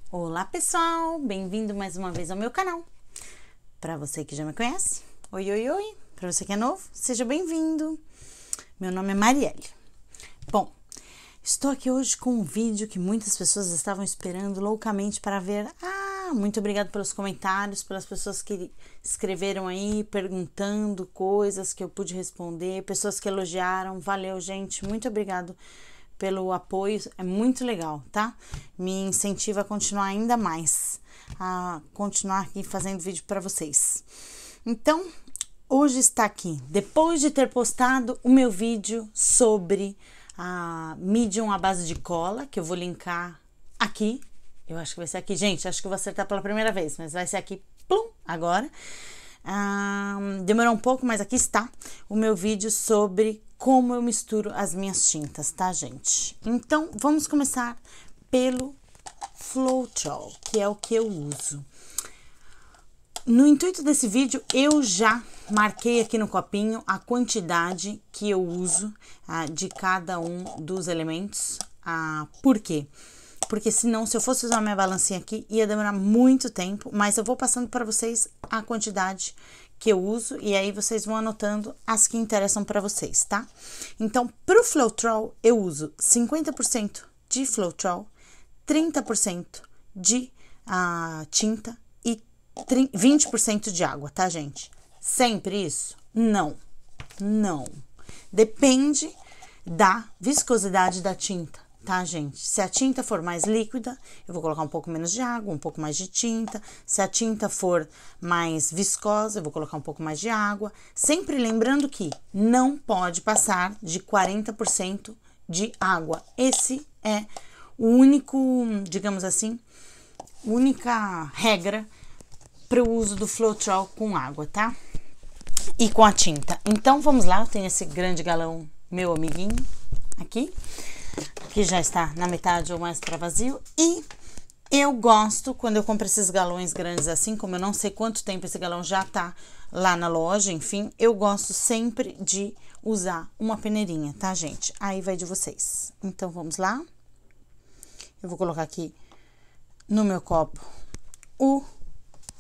Olá pessoal, bem-vindo mais uma vez ao meu canal. Para você que já me conhece, oi, oi, oi. Para você que é novo, seja bem-vindo. Meu nome é Marielle. Bom, estou aqui hoje com um vídeo que muitas pessoas estavam esperando loucamente para ver. Muito obrigado pelos comentários, pelas pessoas que escreveram aí, perguntando coisas que eu pude responder, pessoas que elogiaram. Valeu, gente, muito obrigado pelo apoio, é muito legal, tá? Me incentiva a continuar ainda mais, a continuar aqui fazendo vídeo para vocês. Então, hoje está aqui, depois de ter postado o meu vídeo sobre a medium à base de cola, que eu vou linkar aqui. Eu acho que vai ser aqui, gente, acho que eu vou acertar pela primeira vez, mas vai ser aqui, plum, agora. Demorou um pouco, mas aqui está o meu vídeo sobre como eu misturo as minhas tintas, tá, gente? Então, vamos começar pelo Floetrol, que é o que eu uso. No intuito desse vídeo, eu já marquei aqui no copinho a quantidade que eu uso de cada um dos elementos. Por quê? Porque senão, se eu fosse usar minha balancinha aqui, ia demorar muito tempo, mas eu vou passando para vocês a quantidade que eu uso e aí vocês vão anotando as que interessam para vocês, tá? Então, pro Floetrol, eu uso 50% de Floetrol, 30% de tinta e 20% de água, tá, gente? Sempre isso? Não, não. Depende da viscosidade da tinta. Tá, gente? Se a tinta for mais líquida, eu vou colocar um pouco menos de água, um pouco mais de tinta. Se a tinta for mais viscosa, eu vou colocar um pouco mais de água. Sempre lembrando que não pode passar de 40% de água. Esse é o único, digamos assim, única regra para o uso do Floetrol com água, tá? E com a tinta. Então, vamos lá. Eu tenho esse grande galão, meu amiguinho, aqui, que já está na metade ou mais para vazio, e eu gosto, quando eu compro esses galões grandes assim, como eu não sei quanto tempo esse galão já tá lá na loja, enfim, eu gosto sempre de usar uma peneirinha, tá, gente? Aí vai de vocês. Então, vamos lá. Eu vou colocar aqui no meu copo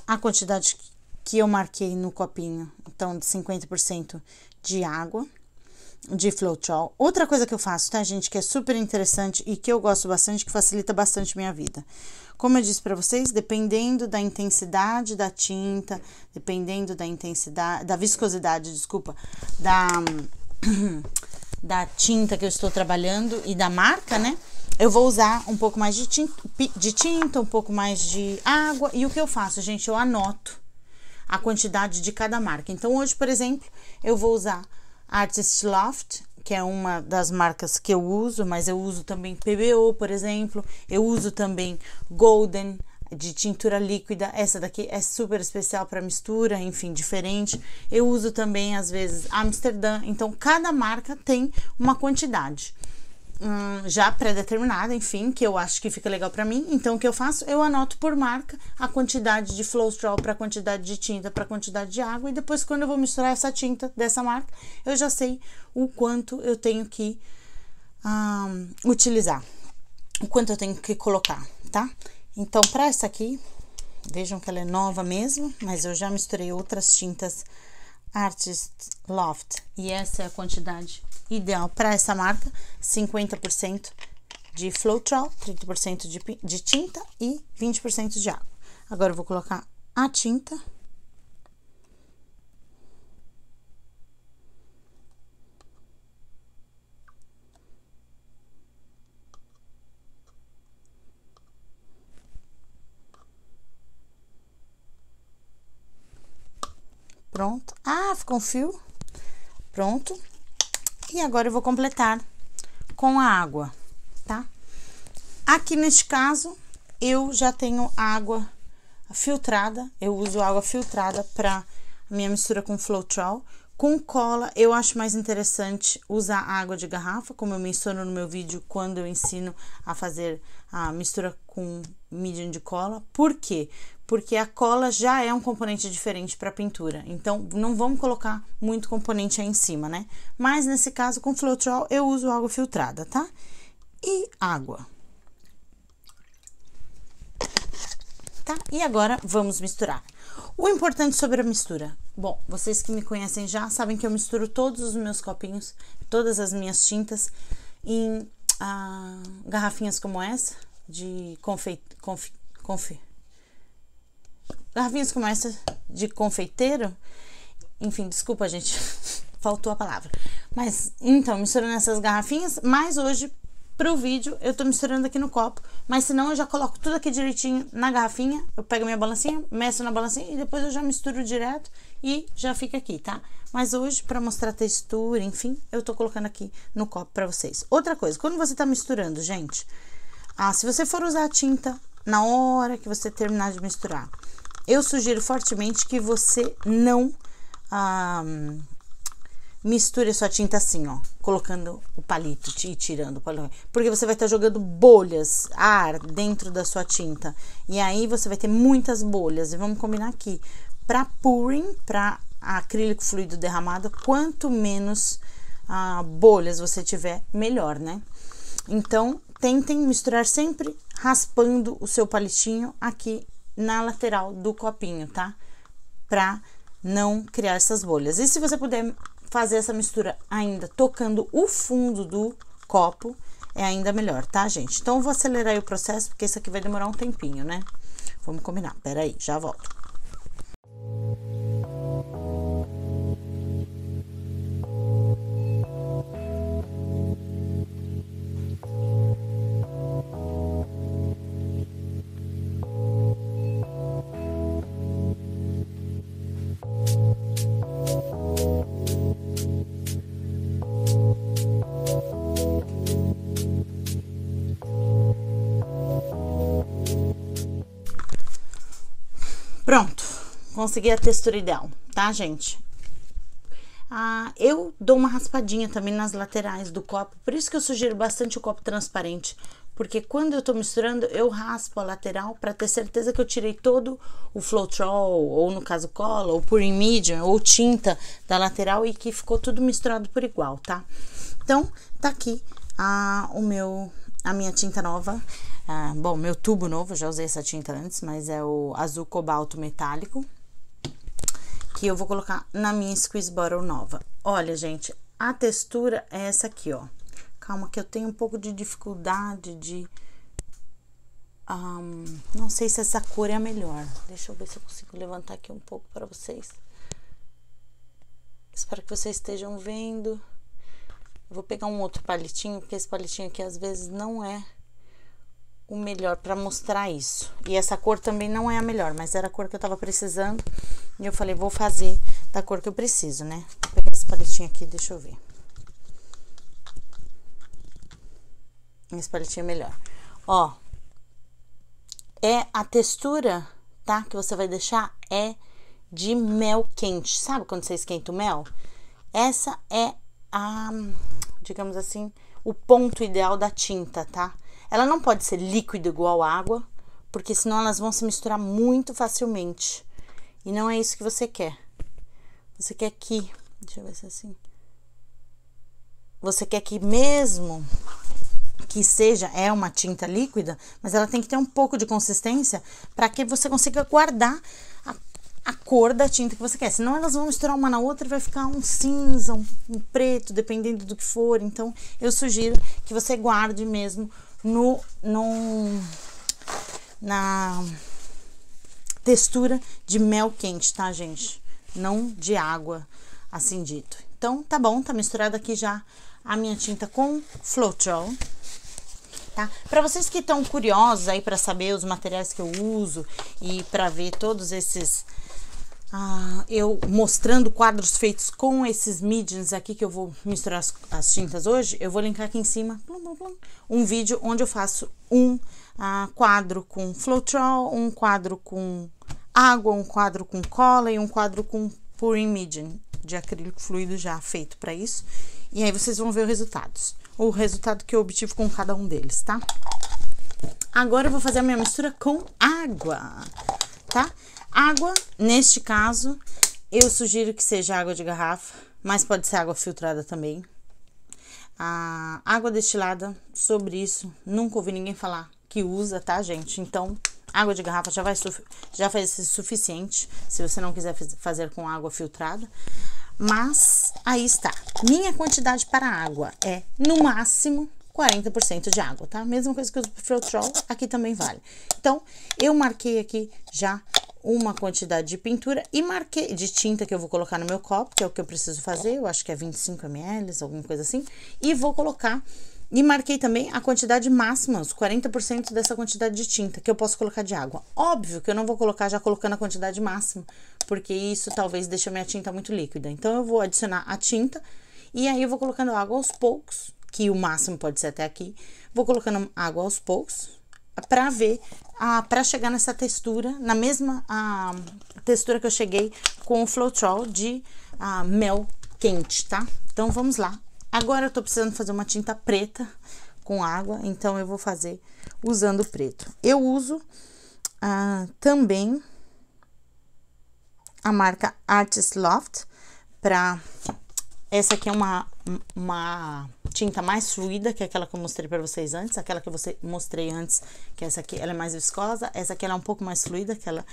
a quantidade que eu marquei no copinho, então, de 50% de água, de Floetrol. Outra coisa que eu faço, tá, gente, que é super interessante e que eu gosto bastante, que facilita bastante minha vida. Como eu disse pra vocês, dependendo da intensidade da tinta, dependendo da intensidade, da viscosidade, desculpa, da tinta que eu estou trabalhando e da marca, né, eu vou usar um pouco mais de tinta, um pouco mais de água. E o que eu faço, gente, eu anoto a quantidade de cada marca. Então, hoje, por exemplo, eu vou usar Artist Loft, que é uma das marcas que eu uso, mas eu uso também PBO, por exemplo. Eu uso também Golden, de tintura líquida. Essa daqui é super especial para mistura, enfim, diferente. Eu uso também, às vezes, Amsterdã. Então, cada marca tem uma quantidade já pré-determinada, enfim, que eu acho que fica legal para mim. Então, o que eu faço? Eu anoto por marca a quantidade de Floetrol para a quantidade de tinta, para a quantidade de água, e depois, quando eu vou misturar essa tinta dessa marca, eu já sei o quanto eu tenho que utilizar, o quanto eu tenho que colocar, tá? Então, para essa aqui, vejam que ela é nova mesmo, mas eu já misturei outras tintas Artist Loft, e essa é a quantidade ideal para essa marca: 50% de Floetrol, 30% de tinta e 20% de água. Agora eu vou colocar a tinta. Pronto. Ficou um fio. Pronto. E agora eu vou completar com a água, tá? Aqui neste caso, eu já tenho água filtrada. Eu uso água filtrada para minha mistura com Floetrol. Com cola, eu acho mais interessante usar água de garrafa, como eu menciono no meu vídeo quando eu ensino a fazer a mistura com medium de cola. Por quê? Porque a cola já é um componente diferente para pintura, então não vamos colocar muito componente aí em cima, né? Mas nesse caso, com Floetrol, eu uso água filtrada, tá? E água. tá? E agora vamos misturar. O importante sobre a mistura. Bom, vocês que me conhecem já sabem que eu misturo todos os meus copinhos, todas as minhas tintas em garrafinhas como essa, de garrafinhas como essa de confeiteiro. Enfim, desculpa, gente, faltou a palavra. Mas, então, misturando essas garrafinhas, mas hoje, pro vídeo, eu tô misturando aqui no copo. Mas senão eu já coloco tudo aqui direitinho na garrafinha, eu pego minha balancinha, meço na balancinha e depois eu já misturo direto e já fica aqui, tá? Mas hoje, pra mostrar a textura, enfim, eu tô colocando aqui no copo pra vocês. Outra coisa, quando você tá misturando, gente, se você for usar a tinta na hora que você terminar de misturar, eu sugiro fortemente que você não misture a sua tinta assim, ó, colocando o palito e tirando o palito, porque você vai estar jogando bolhas, ar dentro da sua tinta, e aí você vai ter muitas bolhas. E vamos combinar aqui, para pouring, para acrílico fluido derramado, quanto menos bolhas você tiver, melhor, né? Então, tentem misturar sempre raspando o seu palitinho aqui na lateral do copinho, tá? Pra não criar essas bolhas. E se você puder fazer essa mistura ainda tocando o fundo do copo, é ainda melhor, tá, gente? Então, eu vou acelerar aí o processo, porque isso aqui vai demorar um tempinho, né? Vamos combinar. Pera aí, já volto. Pronto, consegui a textura ideal, tá, gente? Eu dou uma raspadinha também nas laterais do copo, por isso que eu sugiro bastante o copo transparente, porque quando eu tô misturando, eu raspo a lateral para ter certeza que eu tirei todo o Floetrol, ou no caso cola, ou pouring medium, ou tinta da lateral e que ficou tudo misturado por igual, tá? Então, tá aqui a minha tinta nova. Bom, meu tubo novo, já usei essa tinta antes, mas é o azul cobalto metálico, que eu vou colocar na minha squeeze bottle nova. Olha, gente, a textura é essa aqui, ó. Calma que eu tenho um pouco de dificuldade de... não sei se essa cor é a melhor. Deixa eu ver se eu consigo levantar aqui um pouco para vocês. Espero que vocês estejam vendo. Eu vou pegar um outro palitinho, porque esse palitinho aqui às vezes não é o melhor para mostrar isso. E essa cor também não é a melhor, mas era a cor que eu tava precisando. E eu falei, vou fazer da cor que eu preciso, né? Vou pegar esse palitinho aqui, deixa eu ver. Esse palitinho é melhor. Ó, a textura, tá? Que você vai deixar é de mel quente. Sabe quando você esquenta o mel? Essa é digamos assim, o ponto ideal da tinta, tá? Ela não pode ser líquida igual água, porque senão elas vão se misturar muito facilmente. E não é isso que você quer. Você quer que... Deixa eu ver se é assim. Você quer que mesmo que seja uma tinta líquida, mas ela tem que ter um pouco de consistência para que você consiga guardar a cor da tinta que você quer. Senão elas vão misturar uma na outra e vai ficar um cinza, um preto, dependendo do que for. Então, eu sugiro que você guarde mesmo na textura de mel quente, tá, gente? Não de água, assim dito. Então, tá bom, tá misturada aqui já a minha tinta com Floetrol, tá? Para vocês que estão curiosos aí para saber os materiais que eu uso e para ver todos esses... eu mostrando quadros feitos com esses mediums aqui que eu vou misturar as tintas hoje, eu vou linkar aqui em cima um vídeo onde eu faço um quadro com Floetrol, um quadro com água, um quadro com cola e um quadro com pouring medium de acrílico fluido já feito para isso. E aí vocês vão ver o resultado que eu obtive com cada um deles, tá? Agora eu vou fazer a minha mistura com água, tá? Água, neste caso, eu sugiro que seja água de garrafa, mas pode ser água filtrada também. A água destilada, sobre isso, nunca ouvi ninguém falar que usa, tá, gente? Então, Água de garrafa já vai ser suficiente, se você não quiser fazer com água filtrada. Mas, aí está. Minha quantidade para água é, no máximo, 40% de água, tá? Mesma coisa que eu uso pro Floetrol, aqui também vale. Então, eu marquei aqui já uma quantidade de pintura e marquei de tinta que eu vou colocar no meu copo, que é o que eu preciso fazer, eu acho que é 25 ml, alguma coisa assim. E vou colocar, e marquei também a quantidade máxima, os 40% dessa quantidade de tinta que eu posso colocar de água. Óbvio que eu não vou colocar já colocando a quantidade máxima, porque isso talvez deixe a minha tinta muito líquida. Então, eu vou adicionar a tinta e aí eu vou colocando água aos poucos, que o máximo pode ser até aqui. Vou colocando água aos poucos para ver, para chegar nessa textura, na mesma textura que eu cheguei com o Floetrol de mel quente, tá? Então, vamos lá. Agora, eu tô precisando fazer uma tinta preta com água, então eu vou fazer usando preto. Eu uso também a marca Artist Loft, essa aqui é uma tinta mais fluida que aquela que eu mostrei pra vocês antes. Aquela que eu mostrei antes, que essa aqui, ela é mais viscosa. Essa aqui, ela é um pouco mais fluida, que ela...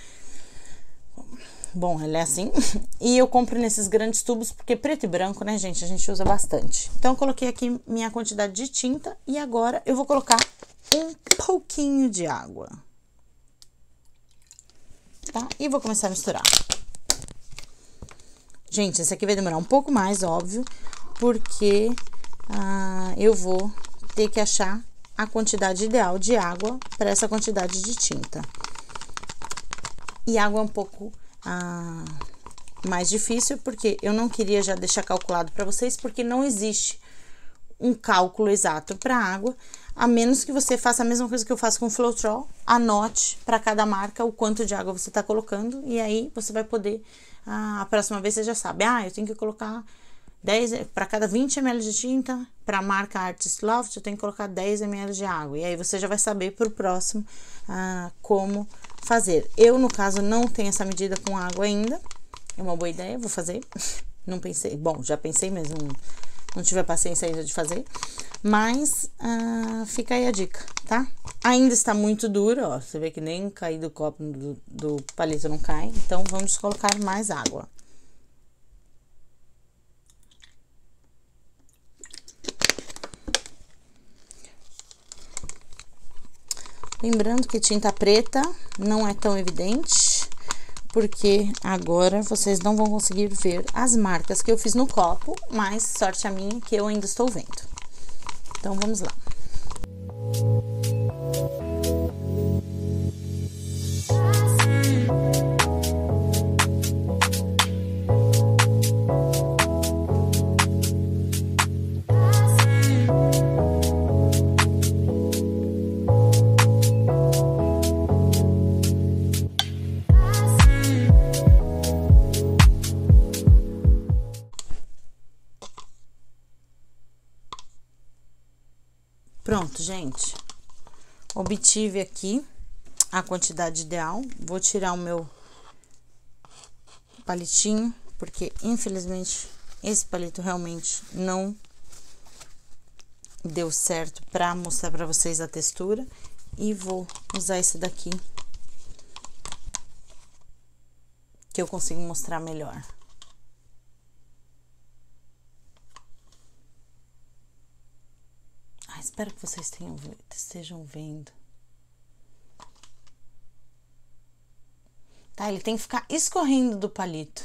Bom, ela é assim. E eu compro nesses grandes tubos, porque preto e branco, né, gente, a gente usa bastante. Então, eu coloquei aqui minha quantidade de tinta. E agora, eu vou colocar um pouquinho de água. Tá? E vou começar a misturar. Gente, esse aqui vai demorar um pouco mais, óbvio, porque eu vou ter que achar a quantidade ideal de água para essa quantidade de tinta. E água é um pouco mais difícil, porque eu não queria já deixar calculado para vocês, porque não existe um cálculo exato para água, a menos que você faça a mesma coisa que eu faço com o Floetrol, anote para cada marca o quanto de água você está colocando, e aí você vai poder, a próxima vez você já sabe, eu tenho que colocar 10, para cada 20 ml de tinta, para a marca Artist Loft, eu tenho que colocar 10 ml de água, e aí você já vai saber para o próximo como fazer. Eu, no caso, não tenho essa medida com água ainda, é uma boa ideia, vou fazer, não pensei, bom, já pensei mesmo, não tive a paciência ainda de fazer, mas fica aí a dica, tá? Ainda está muito dura, ó, você vê que nem cair do copo do palito não cai, então vamos colocar mais água. Lembrando que tinta preta não é tão evidente, porque agora vocês não vão conseguir ver as marcas que eu fiz no copo, mas sorte a minha que eu ainda estou vendo. Então, vamos lá. Pronto, gente, obtive aqui a quantidade ideal. Vou tirar o meu palitinho, porque infelizmente esse palito realmente não deu certo para mostrar para vocês a textura, e vou usar esse daqui, que eu consigo mostrar melhor. Espero que vocês estejam vendo. Tá? Ele tem que ficar escorrendo do palito.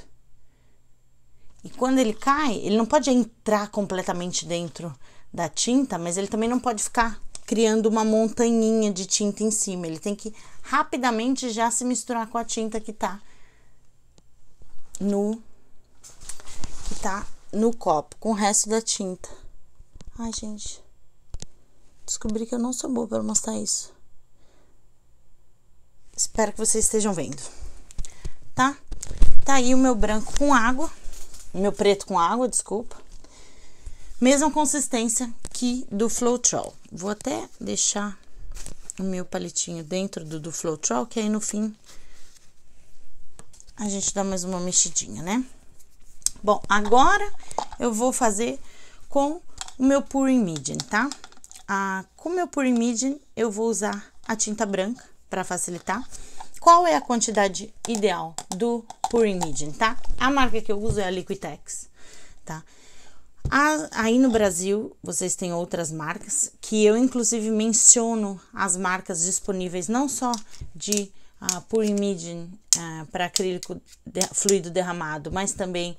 E quando ele cai, ele não pode entrar completamente dentro da tinta, mas ele também não pode ficar criando uma montanhinha de tinta em cima. Ele tem que rapidamente já se misturar com a tinta que tá no copo, com o resto da tinta. Ai, gente... Descobri que eu não sou boa para mostrar isso. Espero que vocês estejam vendo. Tá? Tá aí o meu branco com água. O meu preto com água, desculpa. Mesma consistência que do Floetrol. Vou até deixar o meu palitinho dentro do Floetrol, que aí no fim a gente dá mais uma mexidinha, né? Bom, agora eu vou fazer com o meu Pure Medium, tá? Com o meu Pure Medium, eu vou usar a tinta branca, para facilitar. Qual é a quantidade ideal do Pure Imaging, tá? A marca que eu uso é a Liquitex, tá? Aí no Brasil, vocês têm outras marcas, que eu inclusive menciono as marcas disponíveis, não só de Pure Imaging para acrílico fluido derramado, mas também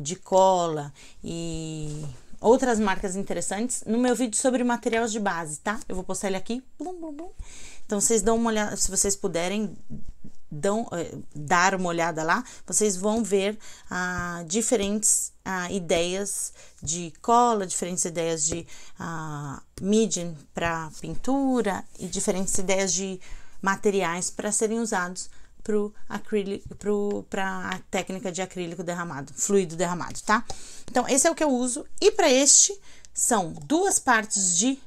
de cola e outras marcas interessantes no meu vídeo sobre materiais de base, tá? Eu vou postar ele aqui. Blum, blum, blum. Então, vocês dão uma olhada, se vocês puderem dar uma olhada lá, vocês vão ver diferentes ideias de cola, diferentes ideias de medium para pintura e diferentes ideias de materiais para serem usados para a técnica de acrílico derramado, fluido derramado, tá? Então, esse é o que eu uso. E para este, são 2 partes de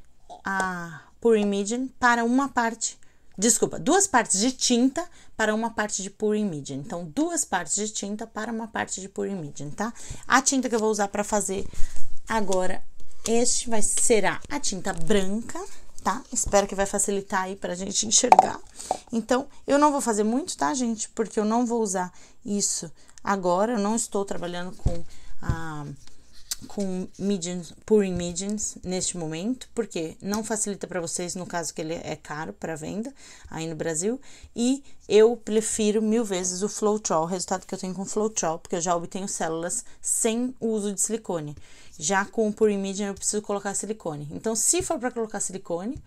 Pure Imaging para uma parte, desculpa, 2 partes de tinta para uma parte de Pure Imaging. Então, 2 partes de tinta para uma parte de Pure Imaging, tá? A tinta que eu vou usar para fazer agora, será a tinta branca, tá? Espero que vai facilitar aí pra gente enxergar. Então, eu não vou fazer muito, tá, gente? Porque eu não vou usar isso agora. Eu não estou trabalhando com Pure Imaging neste momento, porque não facilita para vocês, no caso que ele é caro para venda aí no Brasil, e eu prefiro 1000 vezes o Floetrol, o resultado que eu tenho com o Floetrol, porque eu já obtenho células sem o uso de silicone. Já com o Pure Imaging eu preciso colocar silicone. Então, se for para colocar silicone,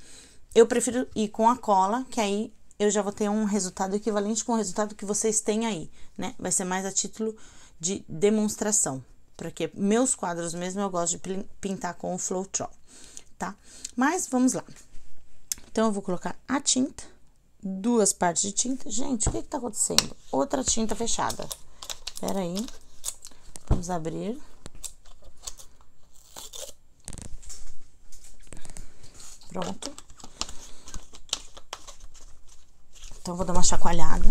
eu prefiro ir com a cola, que aí eu já vou ter um resultado equivalente com o resultado que vocês têm aí, né? Vai ser mais a título de demonstração, porque meus quadros mesmo eu gosto de pintar com o Floetrol, tá? Mas vamos lá. Então, eu vou colocar a tinta, 2 partes de tinta. Gente, o que tá acontecendo? Outra tinta fechada. Pera aí. Vamos abrir. Pronto. Então, eu vou dar uma chacoalhada.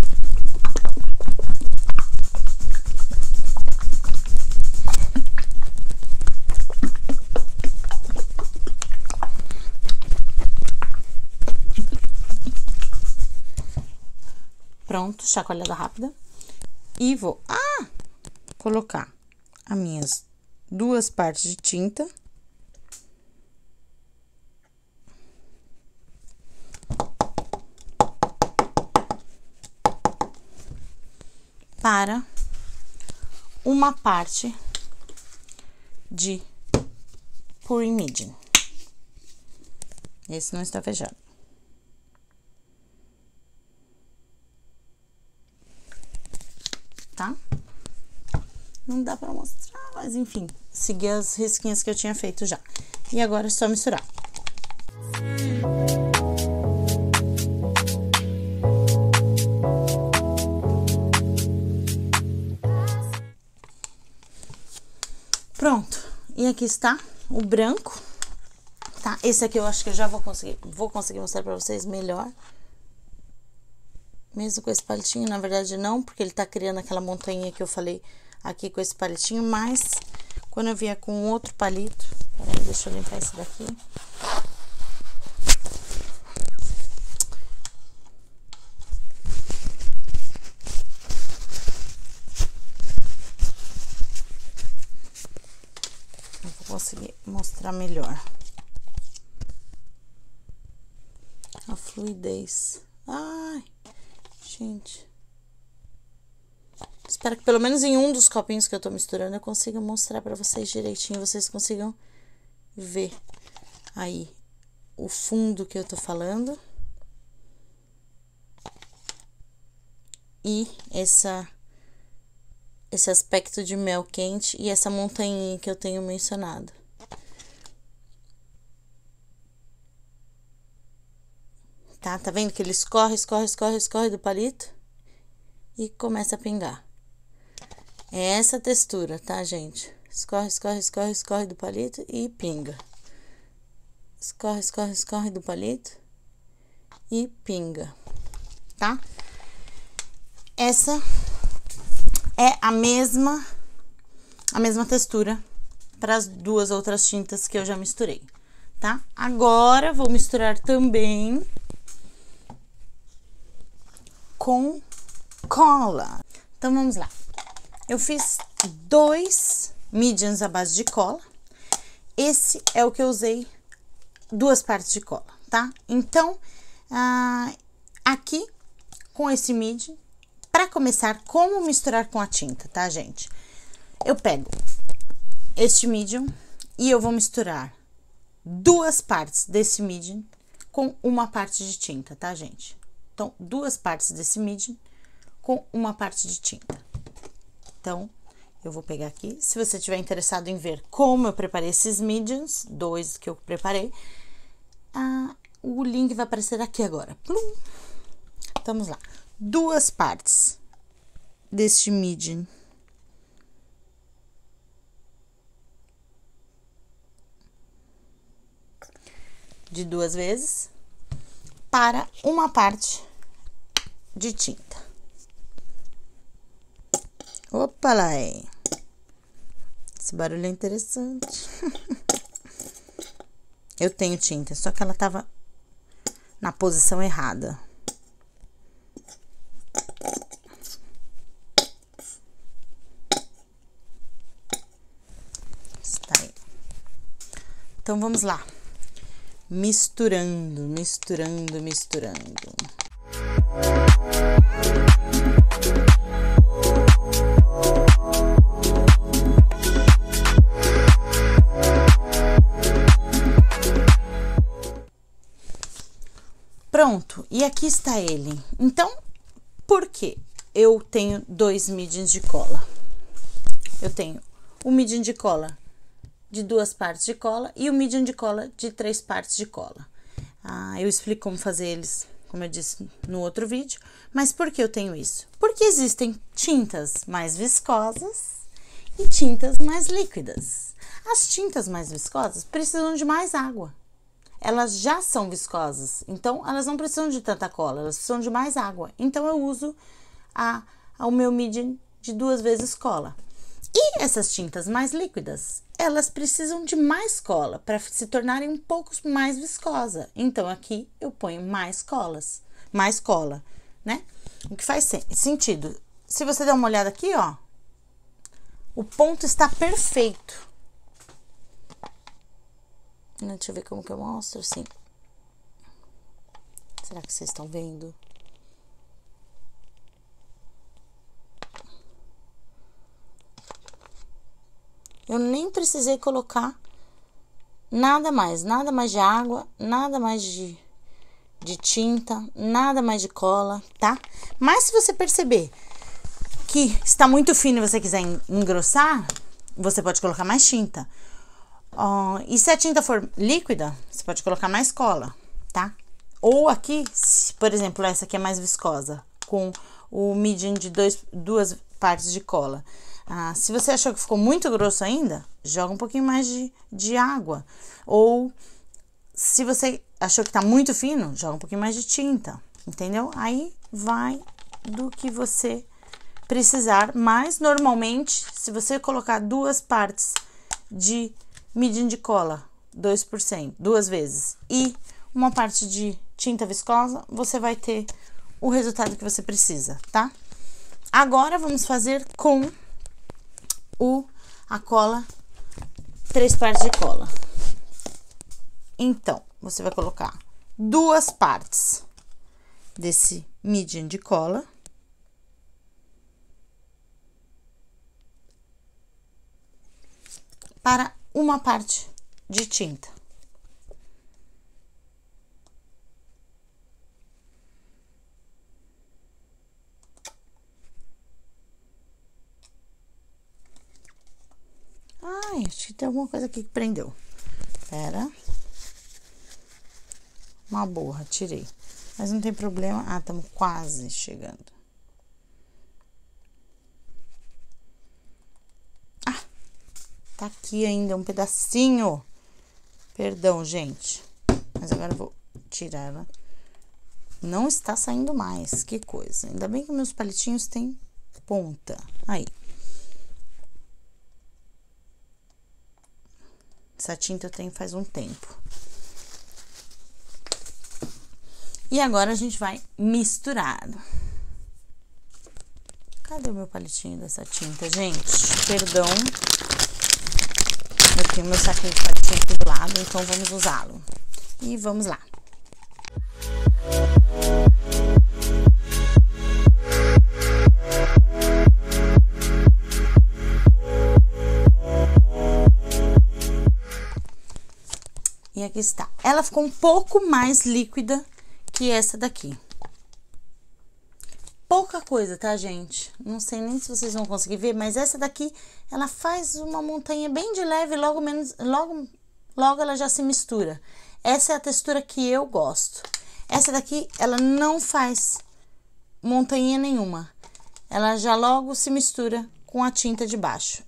Pronto, chacoalhada rápida. E vou colocar as minhas 2 partes de tinta. Para uma parte de Pure Imaging. Esse não está fechado. Tá? Não dá pra mostrar, mas enfim, segui as risquinhas que eu tinha feito já. E agora é só misturar. Pronto. E aqui está o branco, tá? Esse aqui eu acho que eu já vou conseguir mostrar pra vocês melhor. Mesmo com esse palitinho, na verdade não, porque ele tá criando aquela montanha que eu falei aqui com esse palitinho, mas quando eu vier com outro palito, peraí, deixa eu limpar esse daqui. Eu vou conseguir mostrar melhor a fluidez. Ai, gente, espero que pelo menos em um dos copinhos que eu tô misturando eu consiga mostrar pra vocês direitinho, vocês consigam ver aí o fundo que eu tô falando e esse aspecto de mel quente e essa montanha que eu tenho mencionado. Tá vendo que ele escorre do palito e começa a pingar. É essa textura, tá, gente? Escorre do palito e pinga. Escorre do palito e pinga, tá? Essa é a mesma textura para as 2 outras tintas que eu já misturei, tá? Agora, vou misturar também com cola. Então, vamos lá. Eu fiz 2 mediums à base de cola. Esse é o que eu usei 2 partes de cola, tá? Então, aqui, com esse medium, para começar, como misturar com a tinta, tá, gente? Eu pego este medium e eu vou misturar 2 partes desse medium com uma parte de tinta, tá, gente? Então, 2 partes desse medium com uma parte de tinta. Então, eu vou pegar aqui. Se você estiver interessado em ver como eu preparei esses mediums, 2 que eu preparei, o link vai aparecer aqui agora. Plum. Vamos lá. 2 partes deste medium de 2 vezes para uma parte de tinta. Opa lá, esse barulho é interessante. Eu tenho tinta, só que ela tava na posição errada. Está aí. Então, vamos lá. Misturando, misturando, misturando. Pronto, e aqui está ele. Então, por que eu tenho 2 mediums de cola? Eu tenho o medium de cola de 2 partes de cola e o medium de cola de 3 partes de cola. Eu explico como fazer eles, como eu disse no outro vídeo. Mas por que eu tenho isso? Porque existem tintas mais viscosas e tintas mais líquidas. As tintas mais viscosas precisam de mais água. Elas já são viscosas, então elas não precisam de tanta cola, elas precisam de mais água. Então, eu uso o meu medium de 2 vezes cola. E essas tintas mais líquidas, elas precisam de mais cola para se tornarem um pouco mais viscosa. Então, aqui eu ponho mais cola, né? O que faz sentido. Se você der uma olhada aqui, ó, o ponto está perfeito. Deixa eu ver como que eu mostro, assim. Será que vocês estão vendo? Eu nem precisei colocar nada mais de água, nada mais de tinta, nada mais de cola, tá? Mas se você perceber que está muito fino e você quiser engrossar, você pode colocar mais tinta. E se a tinta for líquida, você pode colocar mais cola, tá? Ou aqui, por exemplo, essa aqui é mais viscosa, com o medium de 2 partes de cola. Se você achou que ficou muito grosso ainda, joga um pouquinho mais de água. Ou se você achou que tá muito fino, joga um pouquinho mais de tinta, entendeu? Aí vai do que você precisar, mas normalmente, se você colocar 2 partes de medium de cola, 2%, 2 vezes, e uma parte de tinta viscosa, você vai ter o resultado que você precisa, tá? Agora, vamos fazer com a cola, 3 partes de cola. Então, você vai colocar 2 partes desse medium de cola. Para uma parte de tinta. Ai, acho que tem alguma coisa aqui que prendeu. Pera. Uma borra, tirei. Mas não tem problema. Estamos quase chegando. Tá aqui ainda um pedacinho. Perdão, gente. Mas agora eu vou tirar ela. Não está saindo mais. Que coisa. Ainda bem que meus palitinhos têm ponta. Aí. Essa tinta eu tenho faz um tempo. E agora a gente vai misturar. Cadê o meu palitinho dessa tinta, gente? Perdão. Eu tenho meu saquinho de palitinho aqui do lado, então vamos usá-lo. E vamos lá. E aqui está. Ela ficou um pouco mais líquida que essa daqui. Pouca coisa, tá, gente? Não sei nem se vocês vão conseguir ver, mas essa daqui, ela faz uma montanha bem de leve, logo ela já se mistura. Essa é a textura que eu gosto. Essa daqui, ela não faz montanha nenhuma. Ela já logo se mistura com a tinta de baixo.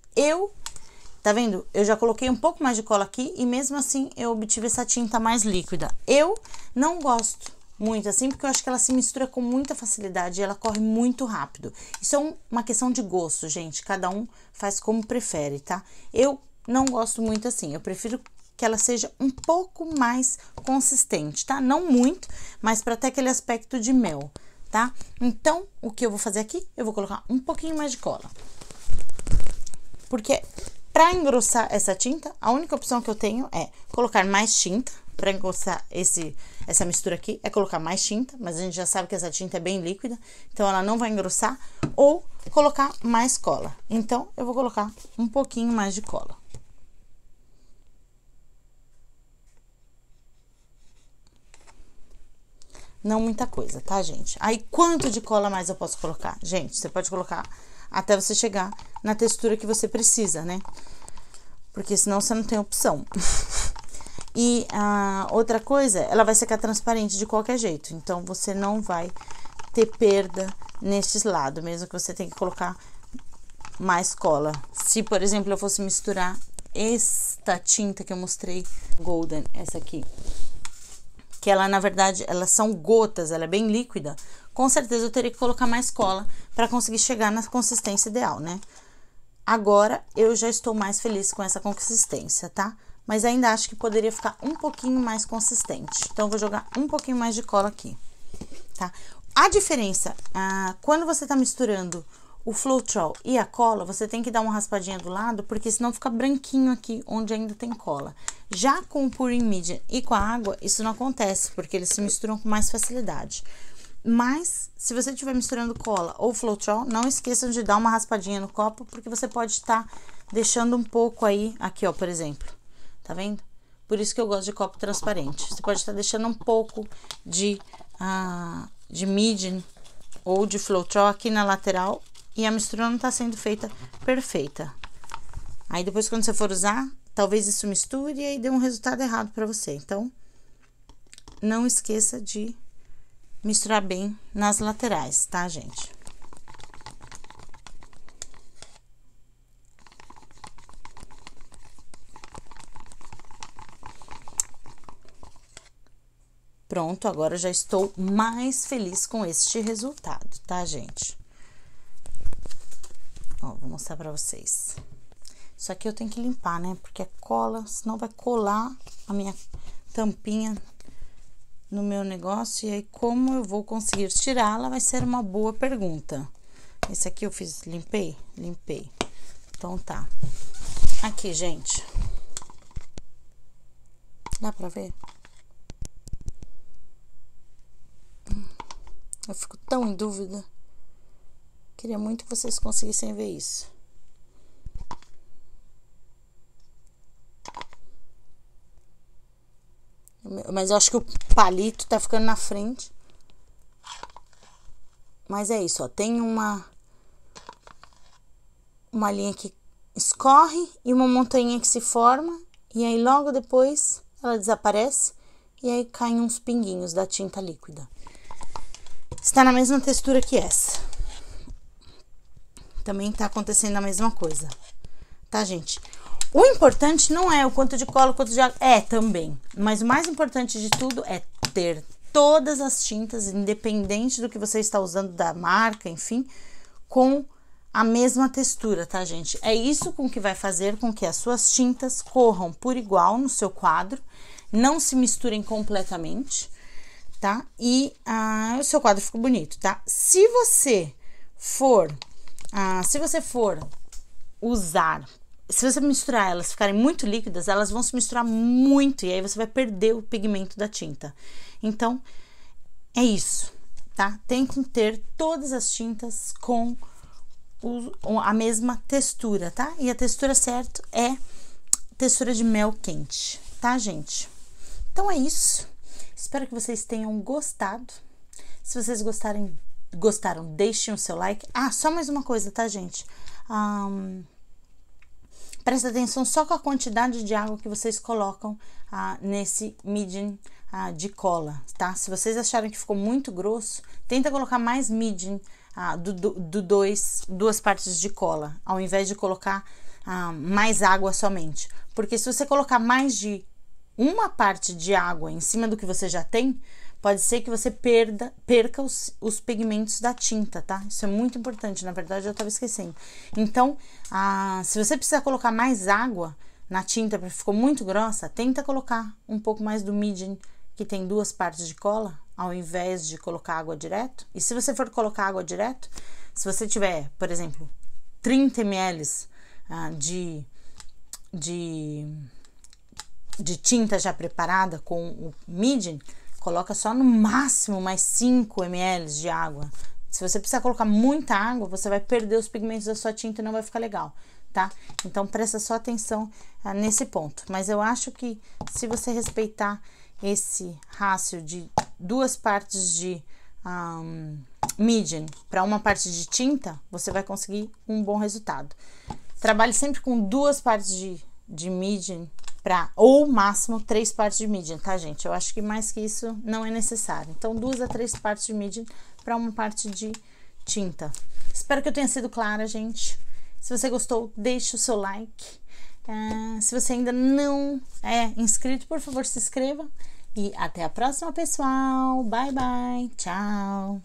Tá vendo? Eu já coloquei um pouco mais de cola aqui e mesmo assim eu obtive essa tinta mais líquida. Eu não gosto muito assim, porque eu acho que ela se mistura com muita facilidade e ela corre muito rápido. Isso é uma questão de gosto, gente. Cada um faz como prefere, tá? Eu não gosto muito assim. Eu prefiro que ela seja um pouco mais consistente, tá? Não muito, mas para ter aquele aspecto de mel, tá? Então, o que eu vou fazer aqui? Eu vou colocar um pouquinho mais de cola. Porque para engrossar essa tinta, a única opção que eu tenho é colocar mais tinta. Para engrossar essa mistura aqui, é colocar mais tinta, mas a gente já sabe que essa tinta é bem líquida, então ela não vai engrossar, ou colocar mais cola. Então, eu vou colocar um pouquinho mais de cola. Não muita coisa, tá, gente? Aí, quanto de cola mais eu posso colocar? Gente, você pode colocar até você chegar na textura que você precisa, né? Porque senão você não tem opção. E outra coisa, ela vai secar transparente de qualquer jeito. Então, você não vai ter perda neste lado, mesmo que você tenha que colocar mais cola. Se, por exemplo, eu fosse misturar esta tinta que eu mostrei, Golden, essa aqui, que ela, na verdade, elas são gotas, ela é bem líquida, com certeza eu teria que colocar mais cola para conseguir chegar na consistência ideal, né? Agora, eu já estou mais feliz com essa consistência, tá? Mas ainda acho que poderia ficar um pouquinho mais consistente. Então, eu vou jogar um pouquinho mais de cola aqui, tá? A diferença, quando você tá misturando o Floetrol e a cola, você tem que dar uma raspadinha do lado, porque senão fica branquinho aqui, onde ainda tem cola. Já com o Purine Medium e com a água, isso não acontece, porque eles se misturam com mais facilidade. Mas, se você estiver misturando cola ou Floetrol, não esqueçam de dar uma raspadinha no copo, porque você pode estar deixando um pouco aí, aqui ó, por exemplo. Tá vendo? Por isso que eu gosto de copo transparente. Você pode estar deixando um pouco de Medium ou de Floetrol aqui na lateral e a mistura não tá sendo feita perfeita. Aí depois quando você for usar, talvez isso misture e aí dê um resultado errado pra você. Então, não esqueça de misturar bem nas laterais, tá, gente? Pronto, agora já estou mais feliz com este resultado, tá, gente? Ó, vou mostrar pra vocês. Isso aqui eu tenho que limpar, né? Porque é cola, senão vai colar a minha tampinha no meu negócio. E aí, como eu vou conseguir tirá-la, vai ser uma boa pergunta. Esse aqui eu limpei? Limpei. Então, tá. Aqui, gente. Dá pra ver? Eu fico tão em dúvida. Queria muito que vocês conseguissem ver isso. Mas eu acho que o palito tá ficando na frente. Mas é isso, ó. Tem uma linha que escorre e uma montanha que se forma. E aí, logo depois, ela desaparece. E aí, caem uns pinguinhos da tinta líquida. Está na mesma textura que essa. Também tá acontecendo a mesma coisa. Tá, gente? O importante não é o quanto de cola, o quanto de água. É, também. Mas o mais importante de tudo é ter todas as tintas, independente do que você está usando, da marca, enfim, com a mesma textura, tá, gente? É isso com que vai fazer com que as suas tintas corram por igual no seu quadro, não se misturem completamente, tá? E o seu quadro fica bonito, tá? Se você for se você for usar, se você misturar elas ficarem muito líquidas, elas vão se misturar muito e aí você vai perder o pigmento da tinta. Então, é isso, tá? Tem que ter todas as tintas com a mesma textura, tá? E a textura certa é textura de mel quente, tá, gente? Então é isso. Espero que vocês tenham gostado. Se vocês gostaram, deixem o seu like. Só mais uma coisa, tá, gente? Presta atenção só com a quantidade de água que vocês colocam nesse medium de cola, tá? Se vocês acharem que ficou muito grosso, tenta colocar mais medium duas partes de cola, ao invés de colocar mais água somente. Porque se você colocar mais de uma parte de água em cima do que você já tem, pode ser que você perca os pigmentos da tinta, tá? Isso é muito importante, na verdade eu tava esquecendo. Então, se você precisar colocar mais água na tinta porque ficou muito grossa, tenta colocar um pouco mais do medium, que tem duas partes de cola, ao invés de colocar água direto. E se você for colocar água direto, se você tiver, por exemplo, 30 ml de tinta já preparada com o medium, coloca só no máximo mais 5 ml de água. Se você precisar colocar muita água, você vai perder os pigmentos da sua tinta e não vai ficar legal, tá? Então, presta só atenção nesse ponto. Mas eu acho que se você respeitar esse rácio de duas partes de medium para uma parte de tinta, você vai conseguir um bom resultado. Trabalhe sempre com duas partes de medium ou máximo 3 partes de medium, tá, gente? Eu acho que mais que isso não é necessário. Então, 2 a 3 partes de medium para uma parte de tinta. Espero que eu tenha sido clara, gente. Se você gostou, deixe o seu like. Se você ainda não é inscrito, por favor, se inscreva. E até a próxima, pessoal. Bye, bye. Tchau.